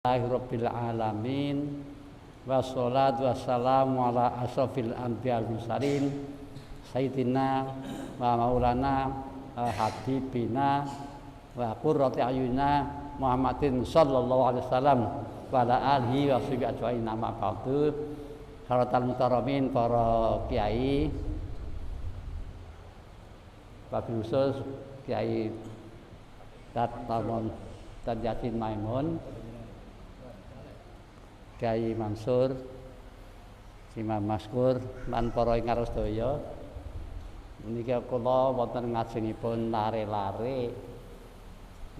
Rabbil alamin wassalatu wassalamu ala asrofil anbiya wal mursalin sayyidina wa maulana habibina wa qurrati ayunina Muhammadin sallallahu alaihi wasallam wa ala alihi wa sahbihi ajmain amma ba'du. Haratal mutaramin, para kiai, wabil khusus Kiai Tatamon dan Yasin Maimun, Kiai Mansur, Imam Maskur, lan para ingkang sedaya. Niki kula wonten ngajengipun lare-lare.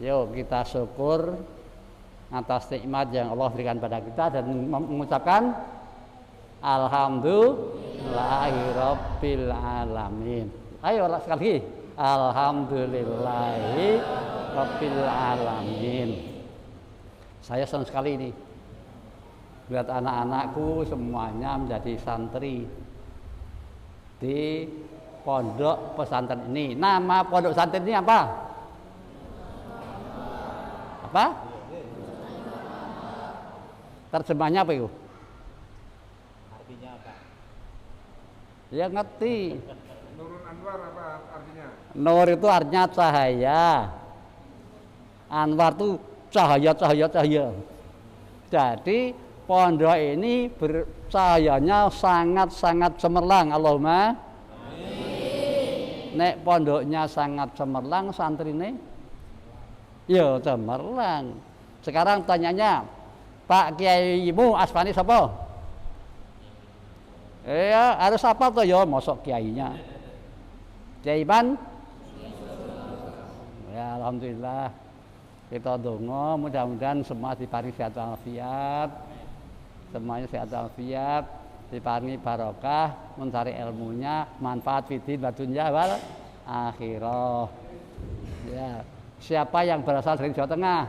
Yuk kita syukur atas nikmat yang Allah berikan pada kita dan mengucapkan alhamdulillahirabbil alamin. Ayo sekali lagi. Alhamdulillahirabbil alamin. Saya senang sekali ini lihat anak-anakku semuanya menjadi santri di pondok pesantren ini. Nama pondok pesantren ini apa? Apa? Terjemahnya apa itu? Artinya apa? Ya ngerti. Nurul Anwar apa artinya? Nur itu artinya cahaya. Anwar itu cahaya. Jadi pondok ini cahayanya sangat-sangat cemerlang. Allahumma amin. Nek pondoknya sangat cemerlang, santri ini ya cemerlang. Sekarang tanyanya, Pak Kiaimu asmane sapa? Ya harus apa tuh ya, mosok kiainya Kiai Man? Ya alhamdulillah. Kita dongo mudah-mudahan semua diparingi sehat walafiat. Semuanya sehat walafiat, diparingi barokah, mencari ilmunya, manfaat fiddin wa dunya wal akhirah. Ya, siapa yang berasal dari Jawa Tengah?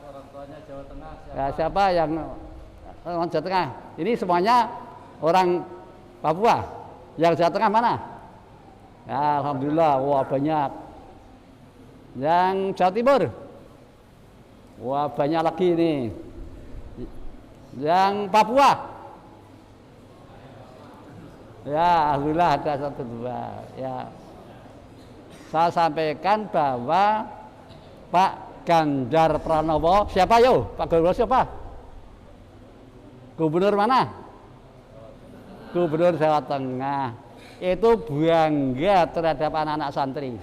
Orang tuanya Jawa Tengah. Ya, siapa yang orang Jawa Tengah? Ini semuanya orang Papua. Yang Jawa Tengah mana? Ya, alhamdulillah, wah banyak. Yang Jawa Timur? Wah banyak lagi nih. Yang Papua? Ya, alhamdulillah ada satu dua. Ya, saya sampaikan bahwa Pak Ganjar Pranowo, siapa yo? Pak Gubernur siapa? Gubernur mana? Gubernur Jawa Tengah. Itu bangga terhadap anak-anak santri.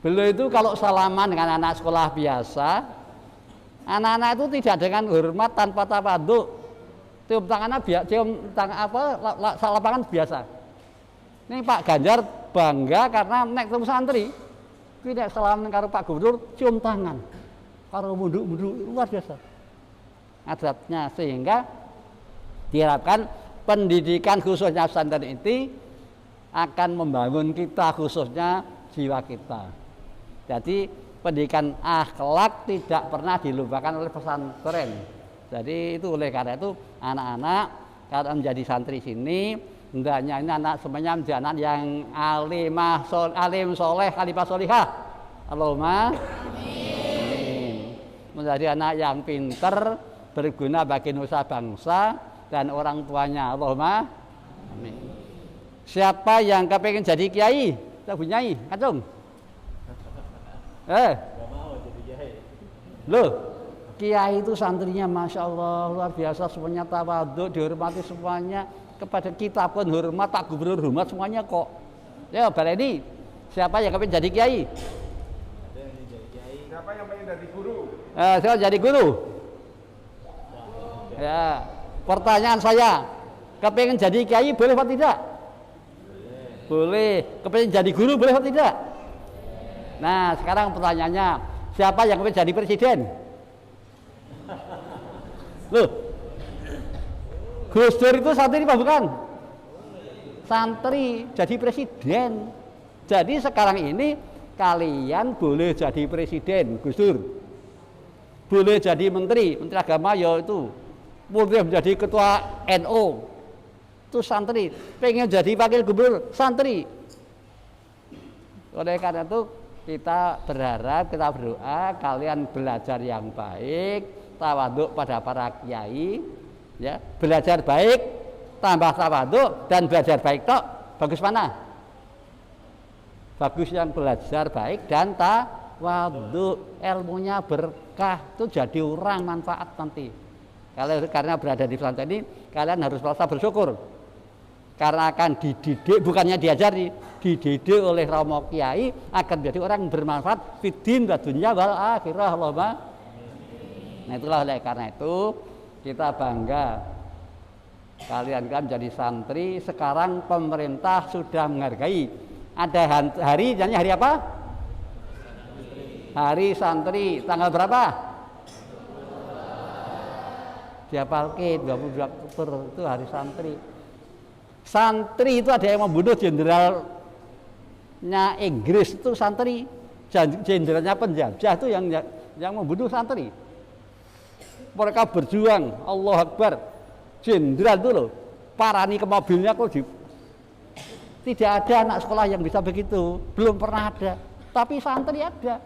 Beliau itu kalau salaman dengan anak sekolah biasa, anak-anak itu tidak dengan hormat tanpa tawaduk. Cium tangannya cium tangan apa? Salaman biasa. Ini Pak Ganjar bangga karena naik ketemu santri. Tidak salaman karo Pak Gubernur, cium tangan. Karo munduk-munduk luar biasa adatnya, sehingga diharapkan pendidikan khususnya pesantren ini akan membangun kita, khususnya jiwa kita. Jadi pendidikan akhlak tidak pernah dilupakan oleh pesantren. Jadi itu oleh karena itu anak-anak kalau menjadi santri sini hendaknya ini anak semuanya menjadi anak yang alim soleh, khalifah solihah. Allahumma amin. Menjadi anak yang pinter, berguna bagi nusa bangsa dan orang tuanya. Allahumma amin. Siapa yang kepengen jadi kiai? Kita punyai, kacung. Gak mau jadi kiai. Loh, kiai itu santrinya masya Allah luar biasa, semuanya tawaduk, dihormati semuanya, kepada kita pun hormat, Pak Gubernur hormat semuanya kok. Ya, Baleni, siapa yang kepengen jadi kiai? Ada yang ingin jadi kiai. Siapa yang pengen jadi guru? Saya jadi guru. Ya, pertanyaan saya, kepengen jadi kiai boleh atau tidak? Boleh. Kepengen jadi guru boleh atau tidak? Nah, sekarang pertanyaannya, siapa yang kepengen jadi presiden? Loh, Gus Dur itu santri apa bukan? Santri, jadi presiden. Jadi sekarang ini kalian boleh jadi presiden, Gus Dur. Boleh jadi menteri agama ya itu. Boleh menjadi ketua NU. Itu santri. Pengen jadi wakil gubernur, santri. Oleh karena itu kita berharap, kita berdoa kalian belajar yang baik, tawaduk pada para kiai, ya, belajar baik, tambah tawaduk dan belajar baik tok. Bagus mana? Bagus yang belajar baik dan tawaduk, ilmunya berkah, itu jadi orang manfaat nanti. Karena berada di pesantren ini kalian harus merasa bersyukur. Karena akan dididik, bukannya diajari, dididik oleh romo kiai akan menjadi orang yang bermanfaat fiddin wa dunya wal akhirah. Allahumma. Nah itulah oleh karena itu kita bangga kalian kan jadi santri. Sekarang pemerintah sudah menghargai. Ada hari, namanya hari apa? Hari santri. Tanggal berapa? Diapalke 22 Oktober itu hari santri. Santri itu ada yang membunuh jenderalnya Inggris itu santri, jenderalnya penjajah itu yang membunuh santri. Mereka berjuang, Allah Akbar. Jenderal itu loh, parani ke mobilnya kok tidak ada anak sekolah yang bisa begitu, belum pernah ada. Tapi santri ada,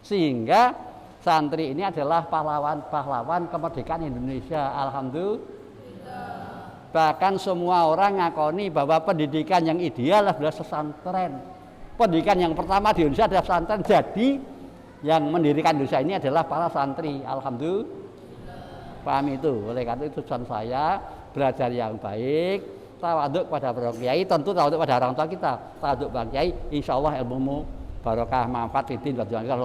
sehingga santri ini adalah pahlawan kemerdekaan Indonesia. Alhamdulillah. Bahkan semua orang ngakoni bahwa pendidikan yang ideal adalah pesantren. Pendidikan yang pertama di Indonesia adalah pesantren. Jadi yang mendirikan Indonesia ini adalah para santri. Alhamdulillah. Paham itu. Oleh karena itu tujuan saya belajar yang baik, tawaduk pada para kiai, tentu tawaduk pada orang tua kita. Tawaduk pada kiai, insya Allah ilmumu barokah manfaat fiddin wa dunya.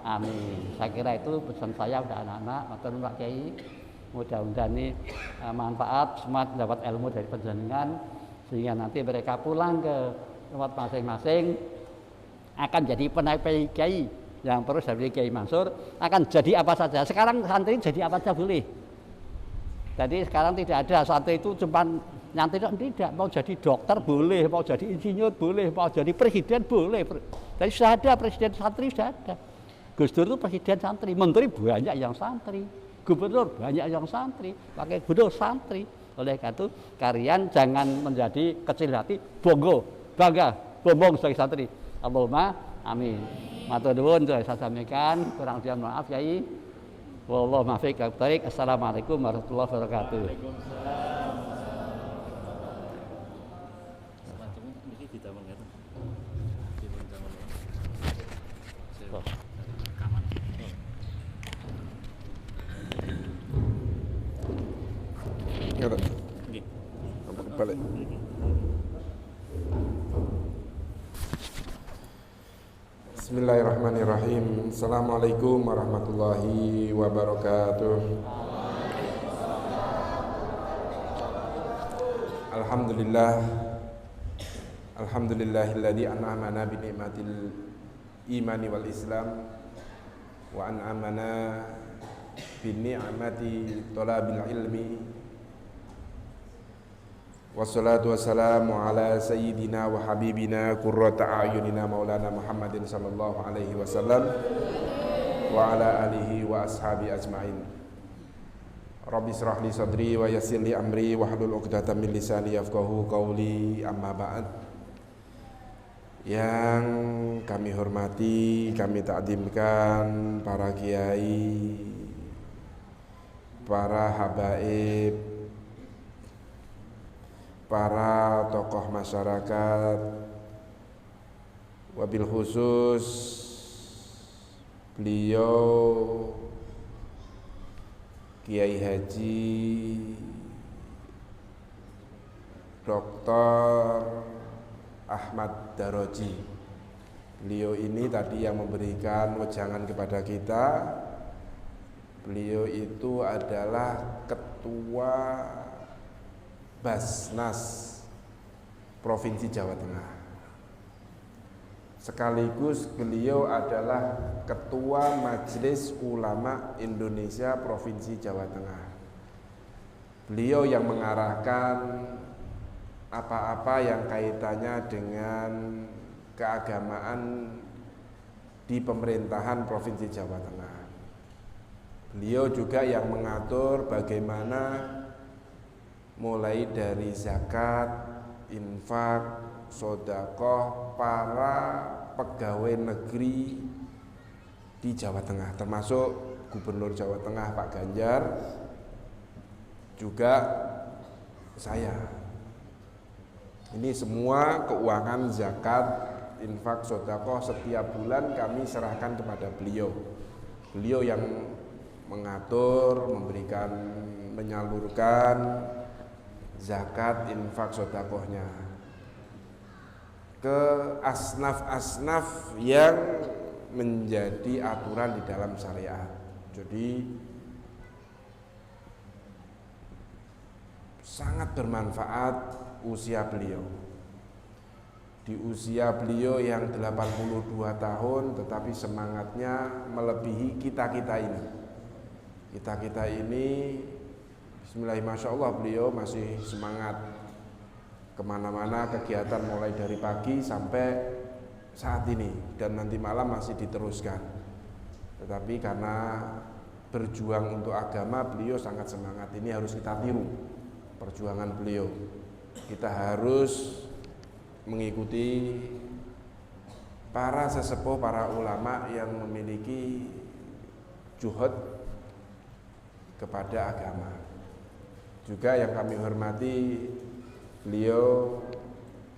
Amin. Saya kira itu pesan saya pada anak-anak, matur Pak Kiai. Mudah-mudahan ini manfaat, semua dapat ilmu dari penjenengan sehingga nanti mereka pulang ke tempat masing-masing akan jadi penaik kiai yang terus dari Kiai Mansur akan jadi apa saja. Sekarang santri jadi apa saja boleh. Jadi sekarang tidak ada santri itu cuma yang tidak mau jadi dokter boleh, mau jadi insinyur boleh, mau jadi presiden boleh. Jadi sudah ada presiden santri sudah ada. Gus Dur itu presiden santri, menteri banyak yang santri. Gubernur banyak yang santri, pakai gubernur santri. Oleh karena itu kalian jangan menjadi kecil hati, bangga, sombong sebagai santri. Allahumma amin. Matur nuwun saya sampaikan, kurang lebih maaf Yai. Wallahu muwaffiq. Assalamualaikum warahmatullahi wabarakatuh. Balik. Bismillahirrahmanirrahim. Assalamualaikum warahmatullahi wabarakatuh. Alhamdulillah. Alhamdulillahilladzi an'amana bi ni'matil imani wal islam wa an'amana bi ni'mati thalabil ilmi. Wassalatu wassalamu ala sayyidina wa habibina qurrata a'yunina maulana Muhammadin sallallahu alaihi wasallam wa ala alihi wa ashabi ajmain. Rabbi israh li sadri wa yassir li amri wahlul 'uqdatam min lisani yafqahu qawli, amma ba'd. Yang kami hormati, kami takdimkan para kiai, para habaib, para tokoh masyarakat, wabil khusus beliau Kiai Haji Dr. Ahmad Daroji. Beliau ini tadi yang memberikan wejangan kepada kita. Beliau itu adalah ketua Basnas Provinsi Jawa Tengah. Sekaligus beliau adalah Ketua Majelis Ulama Indonesia Provinsi Jawa Tengah. Beliau yang mengarahkan apa-apa yang kaitannya dengan keagamaan di pemerintahan Provinsi Jawa Tengah. Beliau juga yang mengatur bagaimana mulai dari zakat, infak, sedekah para pegawai negeri di Jawa Tengah, termasuk Gubernur Jawa Tengah Pak Ganjar, juga saya. Ini semua keuangan zakat, infak, sedekah setiap bulan kami serahkan kepada beliau. Beliau yang mengatur, memberikan, menyalurkan zakat, infak, sedekahnya ke asnaf-asnaf yang menjadi aturan di dalam syariat. Jadi sangat bermanfaat usia beliau. Di usia beliau yang 82 tahun, tetapi semangatnya melebihi kita-kita ini. Kita-kita ini, bismillahirrahmanirrahim, masya Allah, beliau masih semangat kemana-mana, kegiatan mulai dari pagi sampai saat ini, dan nanti malam masih diteruskan. Tetapi karena berjuang untuk agama, beliau sangat semangat. Ini harus kita tiru perjuangan beliau. Kita harus mengikuti para sesepuh, para ulama yang memiliki juhud kepada agama. Juga yang kami hormati beliau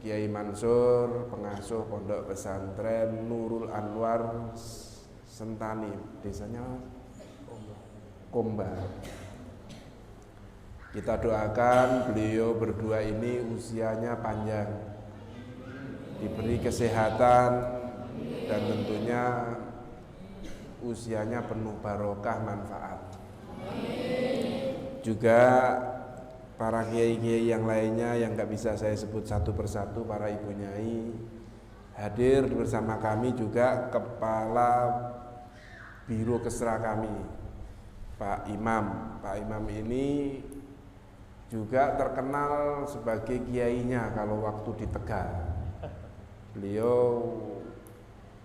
Kiai Mansur, pengasuh Pondok Pesantren Nurul Anwar Sentani, desanya Komba. Kita doakan beliau berdua ini usianya panjang, diberi kesehatan, dan tentunya usianya penuh barokah manfaat. Juga para kiai-kiai yang lainnya yang gak bisa saya sebut satu persatu, para ibu nyai, hadir bersama kami juga Kepala Biro Kesra kami, Pak Imam. Pak Imam ini juga terkenal sebagai kiainya kalau waktu di Tegal. Beliau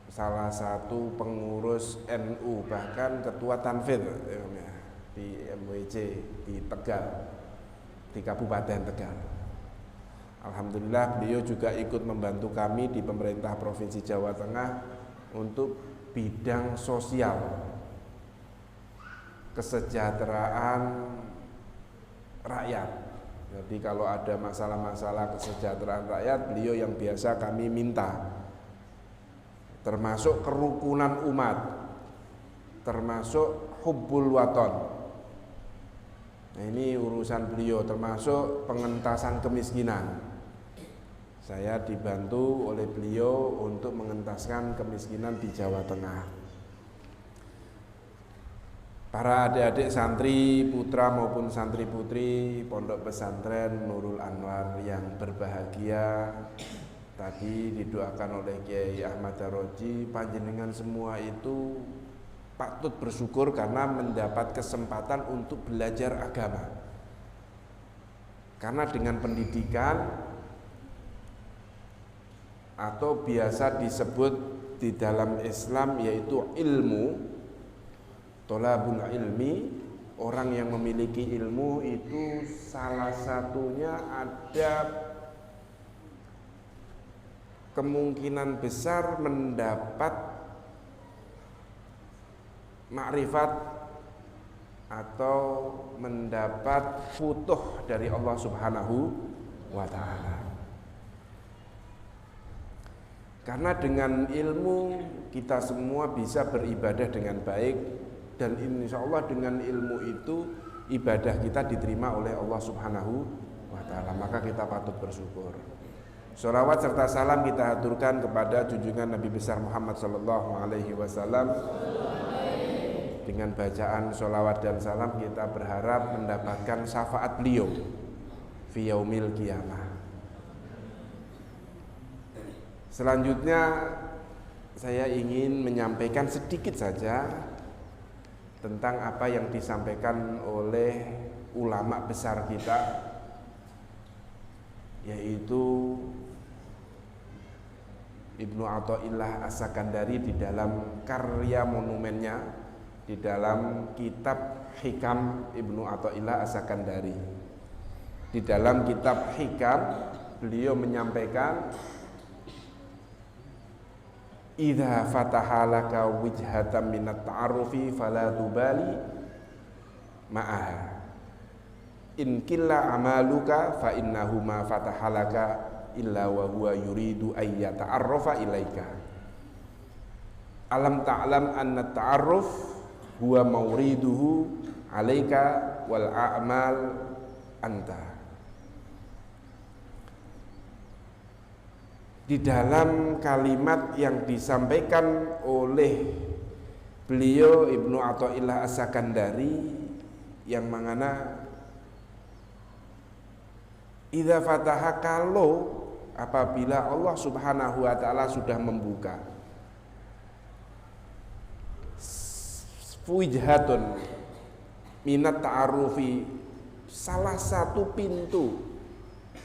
salah satu pengurus NU, bahkan ketua Tanfidh di MWC di Tegal, di Kabupaten Tegal. Alhamdulillah beliau juga ikut membantu kami di pemerintah Provinsi Jawa Tengah untuk bidang sosial, kesejahteraan rakyat. Jadi kalau ada masalah-masalah kesejahteraan rakyat, beliau yang biasa kami minta, termasuk kerukunan umat, termasuk hubbul waton. Nah, ini urusan beliau, termasuk pengentasan kemiskinan. Saya dibantu oleh beliau untuk mengentaskan kemiskinan di Jawa Tengah. Para adik-adik santri putra maupun santri putri Pondok Pesantren Nurul Anwar yang berbahagia, tadi didoakan oleh Kiai Ahmad Daroji, panjenengan semua itu patut bersyukur karena mendapat kesempatan untuk belajar agama. Karena dengan pendidikan, atau biasa disebut di dalam Islam yaitu ilmu, tolabul ilmi, orang yang memiliki ilmu itu salah satunya ada kemungkinan besar mendapat makrifat atau mendapat futuh dari Allah Subhanahu wa ta'ala. Karena dengan ilmu kita semua bisa beribadah dengan baik, dan insya Allah dengan ilmu itu ibadah kita diterima oleh Allah Subhanahu wa ta'ala. Maka kita patut bersyukur. Sholawat serta salam kita aturkan kepada junjungan Nabi besar Muhammad sallallahu alaihi wasallam. Dengan bacaan sholawat dan salam kita berharap mendapatkan syafaat beliau fi yaumil qiyamah. Selanjutnya saya ingin menyampaikan sedikit saja tentang apa yang disampaikan oleh ulama besar kita, yaitu Ibnu Athaillah As-Sakandari di dalam karya monumennya, di dalam kitab Hikam Ibnu Athaillah As-Sakandari. Di dalam kitab Hikam beliau menyampaikan idza fataha laka wijhatan minat ta'arrufi fala tubali ma'aha in killa amaluka fa innahu ma fataha laka illa wa huwa yuridu ay yata'arrafa ilaika. Alam ta'lam anna ta'arruf huwa mawriduhu alaika wal a'mal anta. Di dalam kalimat yang disampaikan oleh beliau Ibnu Athaillah As-Sakandari yang mengana idza fataha, kalau apabila Allah Subhanahu wa taala sudah membuka wijhatun minat ta'arufi, salah satu pintu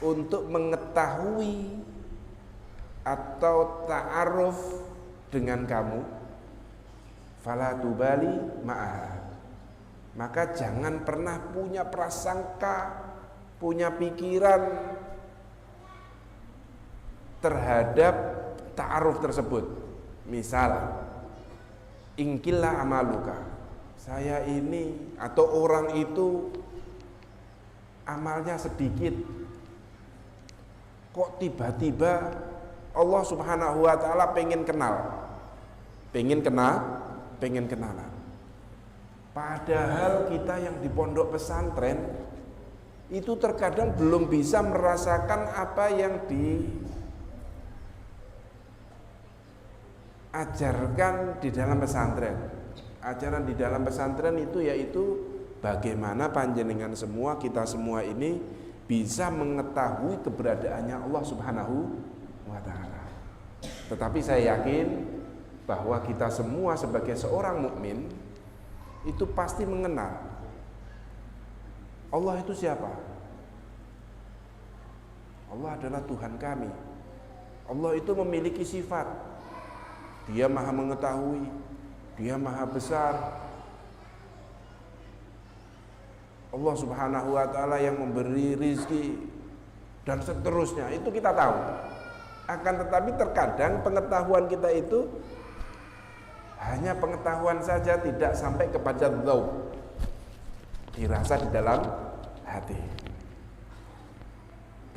untuk mengetahui atau ta'aruf dengan kamu, fala tubali ma'aha, maka jangan pernah punya prasangka, punya pikiran terhadap ta'aruf tersebut. Misal ingkillah amaluka, saya ini atau orang itu amalnya sedikit, kok tiba-tiba Allah Subhanahu wa taala pengen kenalan. Padahal kita yang di pondok pesantren itu terkadang belum bisa merasakan apa yang diajarkan di dalam pesantren. Ajaran di dalam pesantren itu yaitu bagaimana panjenengan semua, kita semua ini bisa mengetahui keberadaannya Allah Subhanahu wa taala. Tetapi saya yakin bahwa kita semua sebagai seorang mukmin itu pasti mengenal Allah itu siapa. Allah adalah Tuhan kami. Allah itu memiliki sifat, Dia maha mengetahui, Dia maha besar. Allah Subhanahu wa taala yang memberi rizki dan seterusnya, itu kita tahu. Akan tetapi terkadang pengetahuan kita itu hanya pengetahuan saja, tidak sampai kepada dzauq, dirasa di dalam hati.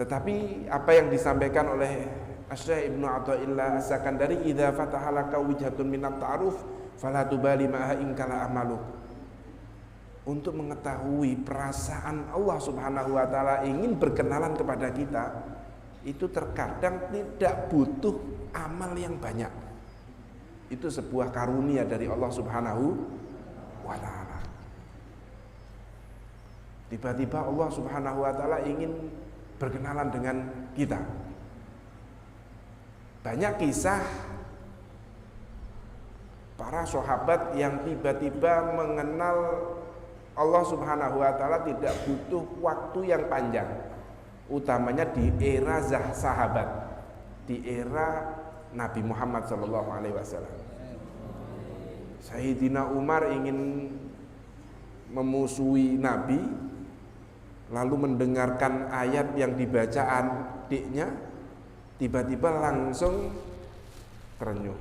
Tetapi apa yang disampaikan oleh Asy-Syaikh Ibnu Athaillah As-Sakandari, idza fataha laka wijhatun minat ta'aruf fala tubali ma'ha in kana amaluk, untuk mengetahui perasaan Allah Subhanahu wa taala ingin berkenalan kepada kita, itu terkadang tidak butuh amal yang banyak. Itu sebuah karunia dari Allah Subhanahu wa taala. Tiba-tiba Allah Subhanahu wa taala ingin berkenalan dengan kita. Banyak kisah para sahabat yang tiba-tiba mengenal Allah Subhanahu wa taala tidak butuh waktu yang panjang, utamanya di era sahabat, di era Nabi Muhammad SAW. Sayyidina Umar ingin memusuhi Nabi, lalu mendengarkan ayat yang dibaca adiknya, tiba-tiba langsung terenyuh,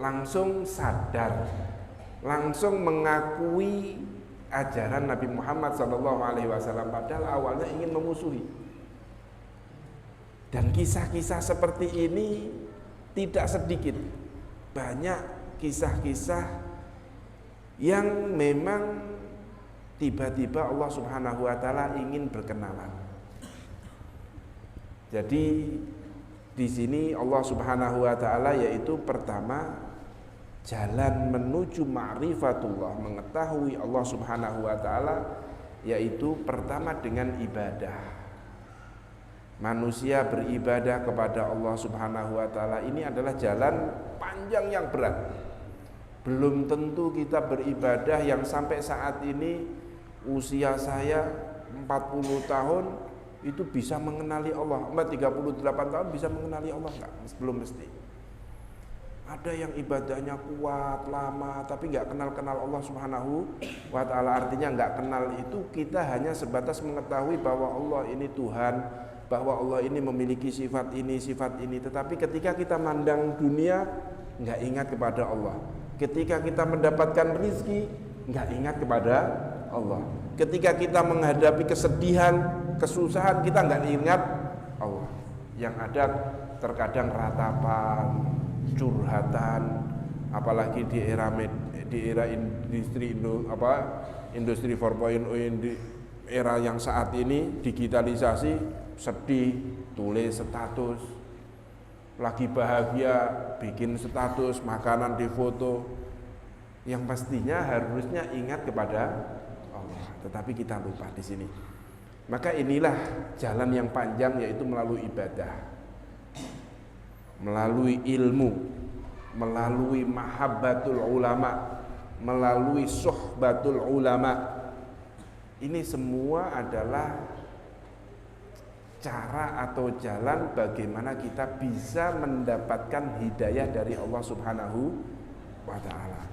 langsung sadar, langsung mengakui ajaran Nabi Muhammad SAW, padahal awalnya ingin memusuhi. Dan kisah-kisah seperti ini tidak sedikit, banyak kisah-kisah yang memang tiba-tiba Allah Subhanahu wa taala ingin berkenalan. Jadi di sini Allah Subhanahu wa taala yaitu pertama jalan menuju ma'rifatullah, mengetahui Allah Subhanahu wa taala, yaitu pertama dengan ibadah. Manusia beribadah kepada Allah Subhanahu wa taala ini adalah jalan panjang yang berat. Belum tentu kita beribadah yang sampai saat ini usia saya 40 tahun itu bisa mengenali Allah. 38 tahun bisa mengenali Allah enggak? Belum mesti. Ada yang ibadahnya kuat, lama, tapi enggak kenal-kenal Allah Subhanahu wa ta'ala. Artinya enggak kenal itu kita hanya sebatas mengetahui bahwa Allah ini Tuhan, bahwa Allah ini memiliki sifat ini. Tetapi ketika kita mandang dunia, nggak ingat kepada Allah. Ketika kita mendapatkan rizki, nggak ingat kepada Allah. Ketika kita menghadapi kesedihan, kesusahan, kita nggak ingat Allah. Yang ada terkadang ratapan, curhatan, apalagi di era industri 4.0, era yang saat ini digitalisasi, sedih tulis status, lagi bahagia bikin status, makanan difoto. Yang pastinya harusnya ingat kepada Allah, tetapi kita lupa di sini. Maka inilah jalan yang panjang, yaitu melalui ibadah, melalui ilmu, melalui mahabbatul ulama, melalui suhbatul ulama. Ini semua adalah cara atau jalan bagaimana kita bisa mendapatkan hidayah dari Allah Subhanahu wa ta'ala.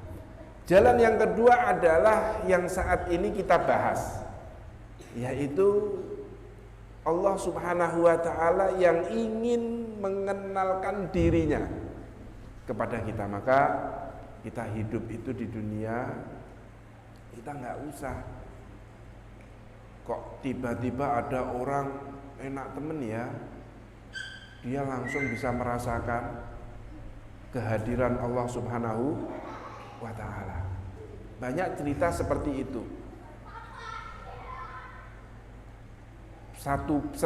Jalan yang kedua adalah yang saat ini kita bahas, yaitu Allah Subhanahu wa ta'ala yang ingin mengenalkan dirinya kepada kita. Maka kita hidup itu di dunia, kita nggak usah kok tiba-tiba ada orang enak temen ya, dia langsung bisa merasakan kehadiran Allah Subhanahu wa ta'ala. Banyak cerita seperti itu. 1,5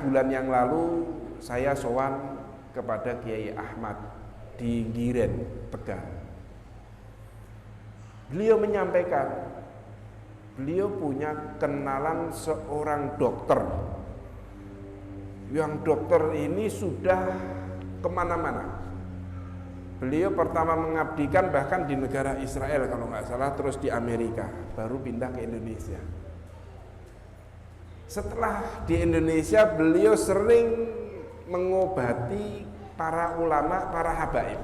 bulan yang lalu saya sowan kepada Kiai Ahmad di Ngiren, Tegal. Beliau menyampaikan, beliau punya kenalan seorang dokter, yang dokter ini sudah kemana-mana. Beliau pertama mengabdikan bahkan di negara Israel kalau nggak salah, terus di Amerika, baru pindah ke Indonesia. Setelah di Indonesia, beliau sering mengobati para ulama, para habaib.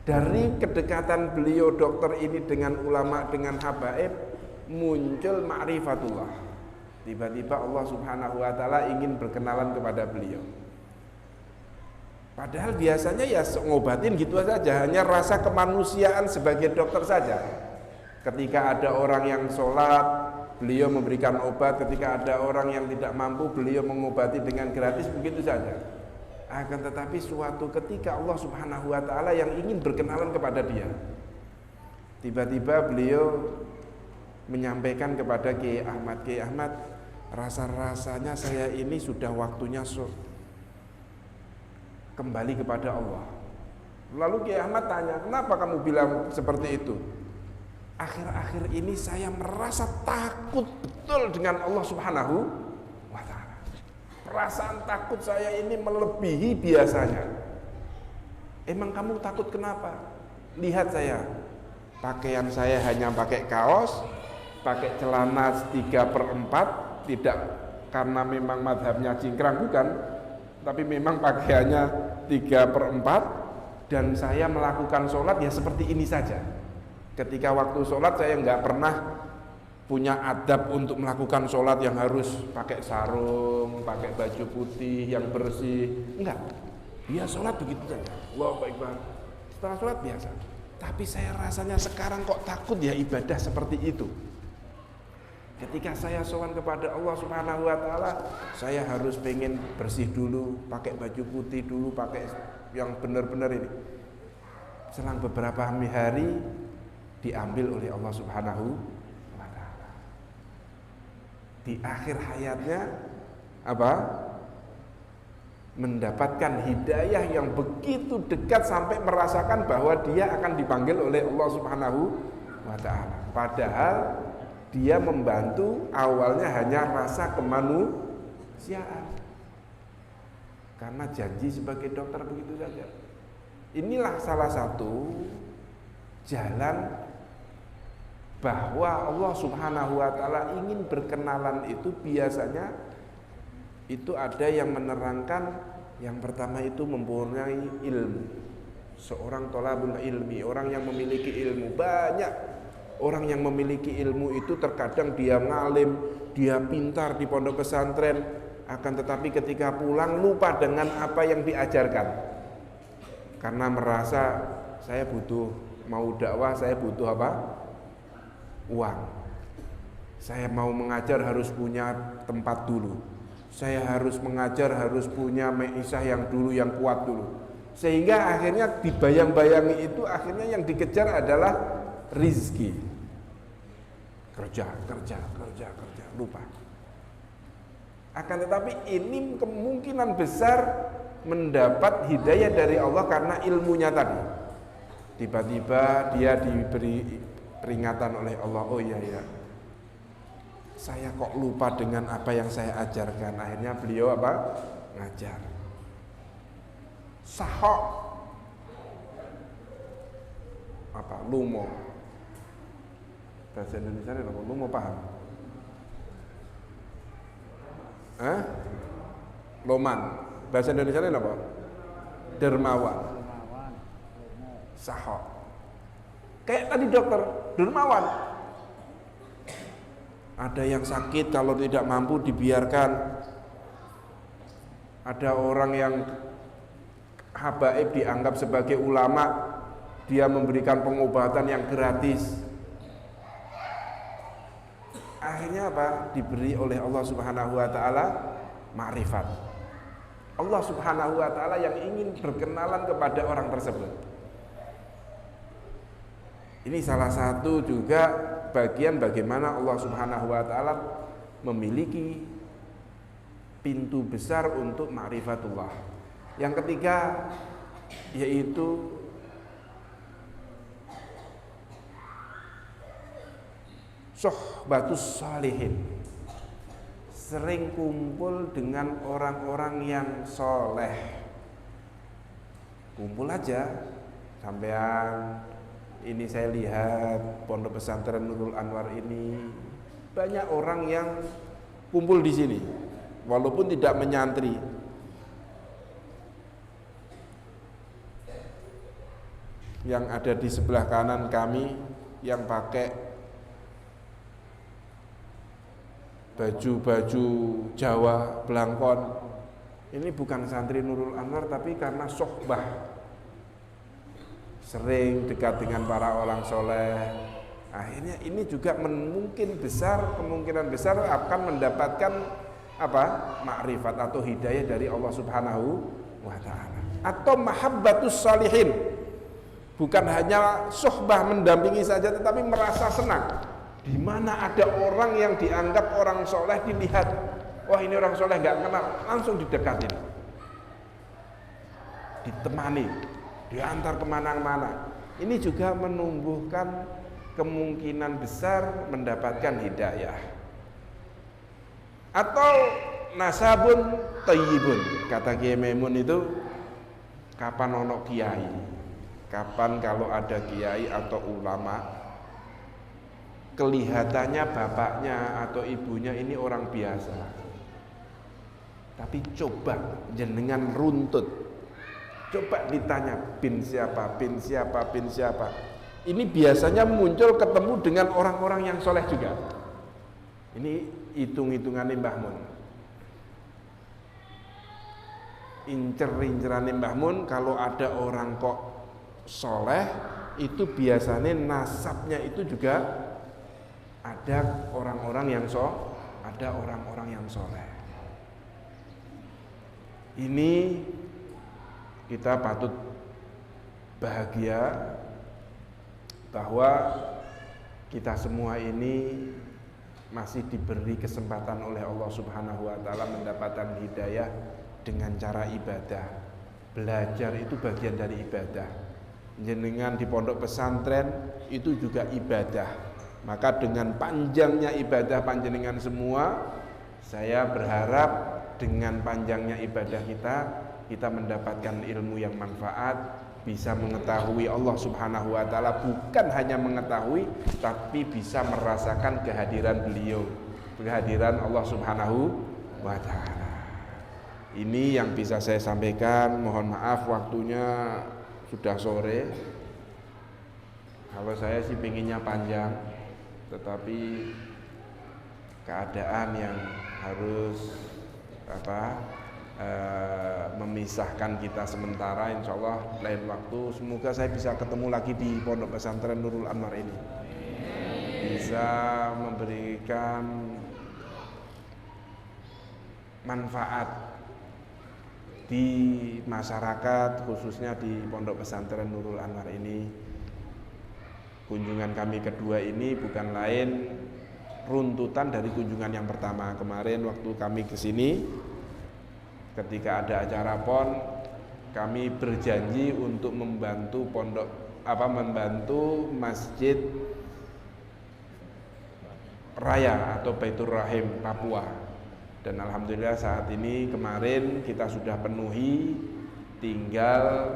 Dari kedekatan beliau dokter ini dengan ulama, dengan habaib, muncul ma'rifatullah. Tiba-tiba Allah Subhanahu wa ta'ala ingin berkenalan kepada beliau. Padahal biasanya ya ngobatin gitu saja, hanya rasa kemanusiaan sebagai dokter saja. Ketika ada orang yang sholat, beliau memberikan obat. Ketika ada orang yang tidak mampu, beliau mengobati dengan gratis, begitu saja. Akan tetapi suatu ketika Allah Subhanahu wa ta'ala yang ingin berkenalan kepada dia, tiba-tiba beliau menyampaikan kepada Kiai Ahmad, Kiai Ahmad, rasa-rasanya saya ini sudah waktunya kembali kepada Allah. Lalu Kiai Ahmad tanya, kenapa kamu bilang seperti itu? Akhir-akhir ini saya merasa takut betul dengan Allah Subhanahu wa ta'ala. Perasaan takut saya ini melebihi biasanya. Emang kamu takut kenapa? Lihat saya, pakaian saya hanya pakai kaos, pakai celana 3/4, tidak karena memang madhabnya cingkrang, bukan, tapi memang pakaiannya 3/4, dan saya melakukan sholat ya seperti ini saja. Ketika waktu sholat saya nggak pernah punya adab untuk melakukan sholat yang harus pakai sarung, pakai baju putih yang bersih, enggak. Dia sholat begitu saja, Allahu Akbar. Setelah sholat biasa. Tapi saya rasanya sekarang kok takut ya ibadah seperti itu. Ketika saya sowan kepada Allah Subhanahu wa ta'ala, saya harus pengen bersih dulu, pakai baju putih dulu, pakai yang benar-benar ini. Selang beberapa hari diambil oleh Allah Subhanahu wa ta'ala. Di akhir hayatnya apa? Mendapatkan hidayah yang begitu dekat sampai merasakan bahwa dia akan dipanggil oleh Allah Subhanahu wa ta'ala. Padahal dia membantu awalnya hanya rasa kemanusiaan, karena janji sebagai dokter begitu saja. Inilah salah satu jalan bahwa Allah Subhanahu wa ta'ala ingin berkenalan itu. Biasanya itu ada yang menerangkan, yang pertama itu mempunyai ilmu. Seorang thalabul ilmi, orang yang memiliki ilmu. Banyak orang yang memiliki ilmu itu terkadang dia ngalim, dia pintar di pondok pesantren, akan tetapi ketika pulang lupa dengan apa yang diajarkan. karena merasa saya butuh, mau dakwah saya butuh apa? Uang. Saya mau mengajar harus punya tempat dulu. Saya harus mengajar harus punya meisah yang dulu, yang kuat dulu. Sehingga akhirnya dibayang-bayangi itu akhirnya yang dikejar adalah rizki. Kerja, lupa. Akan tetapi ini kemungkinan besar mendapat hidayah dari Allah karena ilmunya tadi. Tiba-tiba dia diberi peringatan oleh Allah, oh iya ya, saya kok lupa dengan apa yang saya ajarkan. Akhirnya beliau apa? Ngajar. Sahok apa? Lumo. Bahasa Indonesia ini apa? Lumo paham? Loman. Bahasa Indonesia ini apa? Dermawan. Sahok. Kayak tadi dokter, dermawan. Ada yang sakit kalau tidak mampu dibiarkan. Ada orang yang habaib dianggap sebagai ulama, dia memberikan pengobatan yang gratis. Akhirnya apa? Diberi oleh Allah Subhanahu wa taala ma'rifat. Allah Subhanahu wa taala yang ingin berkenalan kepada orang tersebut. Ini salah satu juga bagian bagaimana Allah Subhanahu wa taala memiliki pintu besar untuk ma'rifatullah. Yang ketiga yaitu sohbatus salihin, sering kumpul dengan orang-orang yang soleh. Kumpul aja, sampean ini saya lihat pondok pesantren Nurul Anwar ini banyak orang yang kumpul di sini, walaupun tidak menyantri. Yang ada di sebelah kanan kami yang pakai baju-baju Jawa belangkon, ini bukan santri Nurul Anwar, tapi karena sohbah, sering dekat dengan para orang soleh. Akhirnya ini juga kemungkinan besar akan mendapatkan apa? Ma'rifat atau hidayah dari Allah Subhanahu wa ta'ala. Atau mahabbatus salihin, bukan hanya sohbah mendampingi saja, tetapi merasa senang. Di mana ada orang yang dianggap orang soleh, dilihat, wah ini orang soleh, nggak kenal, langsung didekatin, ditemani, diantar kemana-mana. Ini juga menumbuhkan kemungkinan besar mendapatkan hidayah. Atau nasabun thayyibun, kata Kiai Maimun itu, kapan ono kiai, kapan kalau ada kiai atau ulama kelihatannya bapaknya atau ibunya ini orang biasa, tapi coba jenengan runtut, coba ditanya bin siapa, bin siapa, bin siapa, ini biasanya muncul ketemu dengan orang-orang yang soleh juga. Ini hitung-hitungannya Mbah Mun, incer-incerannya Mbah Mun, kalau ada orang kok soleh itu biasanya nasabnya itu juga ada orang-orang yang soleh. Ini kita patut bahagia bahwa kita semua ini masih diberi kesempatan oleh Allah Subhanahu wa taala mendapatkan hidayah dengan cara ibadah. Belajar itu bagian dari ibadah. Jenengan di pondok pesantren itu juga ibadah. Maka dengan panjangnya ibadah panjenengan semua, saya berharap dengan panjangnya ibadah kita mendapatkan ilmu yang manfaat, bisa mengetahui Allah Subhanahu wa taala, bukan hanya mengetahui tapi bisa merasakan kehadiran beliau, kehadiran Allah Subhanahu wa taala. Ini yang bisa saya sampaikan. Mohon maaf waktunya sudah sore. Kalau saya sih pinginnya panjang, tetapi keadaan yang harus memisahkan kita sementara. Insya Allah lain waktu semoga saya bisa ketemu lagi di Pondok Pesantren Nurul Anwar ini, bisa memberikan manfaat di masyarakat, khususnya di Pondok Pesantren Nurul Anwar ini. Kunjungan kami kedua ini bukan lain runtutan dari kunjungan yang pertama. Kemarin waktu kami ke sini, ketika ada acara PON, kami berjanji untuk membantu membantu Masjid Raya atau Baitur Rahim Papua. Dan alhamdulillah saat ini kemarin kita sudah penuhi, tinggal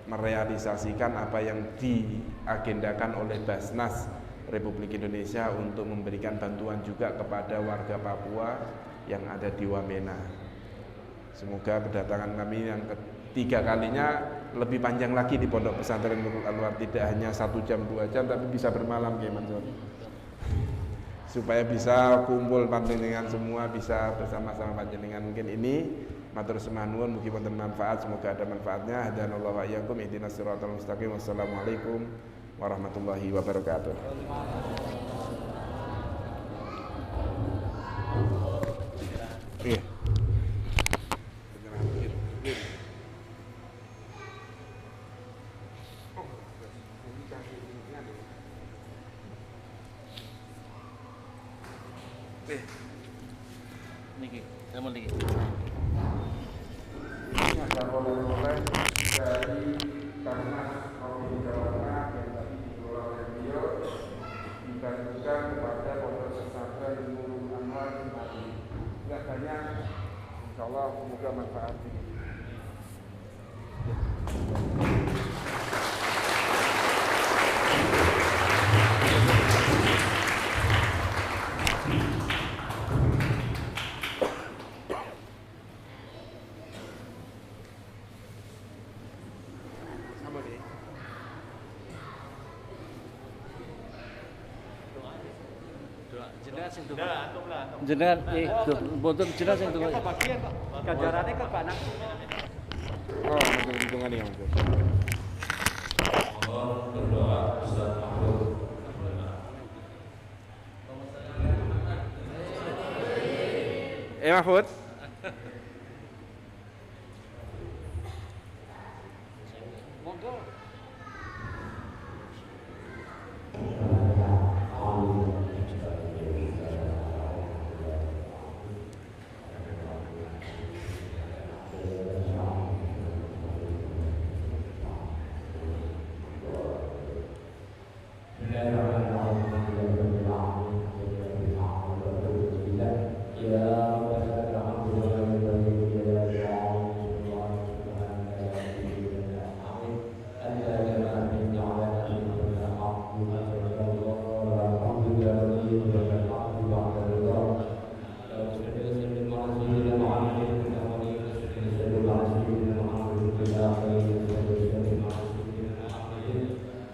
merealisasikan apa yang diagendakan oleh Basnas Republik Indonesia untuk memberikan bantuan juga kepada warga Papua yang ada di Wamena. Semoga kedatangan kami yang ketiga kalinya lebih panjang lagi di Pondok Pesantren Nurul Anwar, tidak hanya 1 jam 2 jam tapi bisa bermalam Kiai Mansur, supaya bisa kumpul panjenengan semua, bisa bersama-sama panjenengan. Mungkin ini matur sembah nuwun, mugi wonten manfaat, semoga ada manfaatnya. Hadanallahu wa iyyakum ihdinas siratal mustaqim. Wassalamualaikum warahmatullahi wabarakatuh. Iya. Niki, sama niki. Ini ada oleh-oleh dari Karnas Provinsi Jawa Tengah yang tadi dikelola oleh beliau, dibagikan kepada Pondok Pesantren Nurul Anwar Cimahi. Enggak banyak, insya Allah semoga manfaat ini. Jenengan sing tuh. Antum lah. Jenengan boten jenengan sing tuh. Bagian kok. Ganjarannya ke Pak Nang. Oh, untuk hitungan ya, Mas. Mohon berdoa Ustaz Mahfud. Mahfud. Monggo.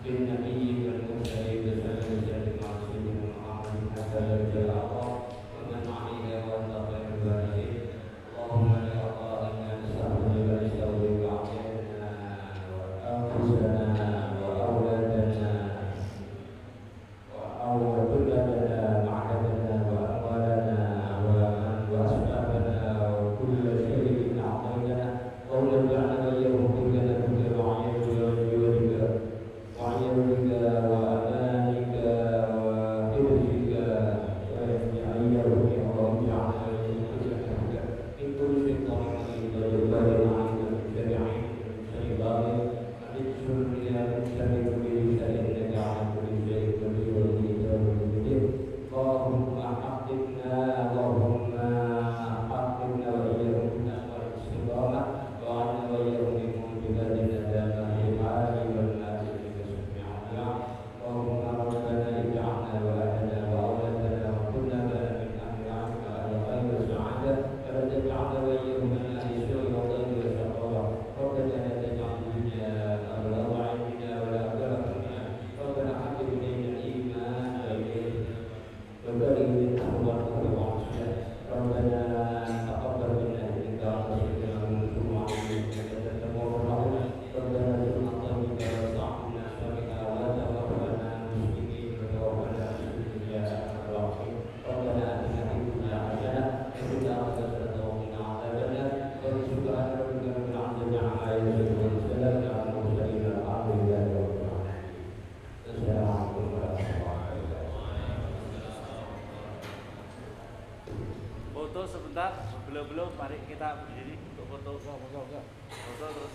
Bin Nabi wal Mursalin Foto sebentar, belum mari kita berdiri untuk foto. Foto terus